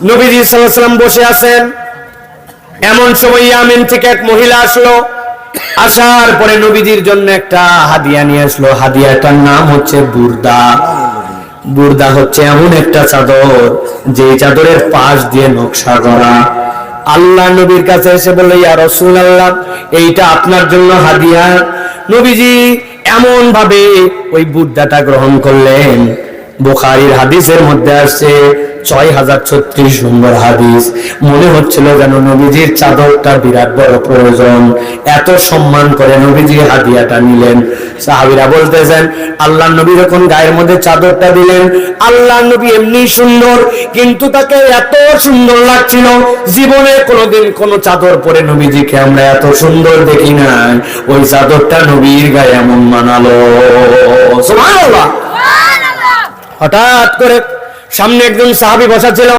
নবীজি সাল্লাল্লাহু আলাইহি ওয়াসাল্লাম বসে আছেন। এমন সময় ইয়ামেন থেকে এক মহিলা আসলো। আসার পরে নবীজির জন্য একটা হাদিয়া নিয়ে আসলো। হাদিয়াটার নাম হচ্ছে বুরদা। বুরদা হচ্ছে এমন একটা চাদর যে চাদরের পাশ দিয়ে নকশা করা। আল্লাহ নবীর কাছে এসে বলল, ইয়া রাসূলুল্লাহ, এইটা আপনার জন্য হাদিয়া। নবীজি এমন ভাবে ওই বুরদাটা গ্রহণ করলেন। বুখারীর হাদিসের মধ্যে আসছে ৬০৩৬ নম্বর হাদিস। মনে হচ্ছিল যেন নবীজির চাদরটা বিরাট বড় প্রয়োজন, এত সম্মান করে নবীজি হাদিয়াটা নিলেন। সাহাবীরা বলতেছেন, আল্লাহ নবী যখন গায়ের মধ্যে চাদরটা দিলেন, আল্লাহ নবী এমনি সুন্দর, কিন্তু তাকে এত সুন্দর লাগছিল, জীবনে কোনোদিন কোন চাদর পরে নবীজিকে আমরা এত সুন্দর দেখি নাই। ওই চাদরটা নবীর গায়ে এমন মানালো। সুবহানাল্লাহ। হঠাৎ করে সামনে একজন সাহাবী বসা ছিল।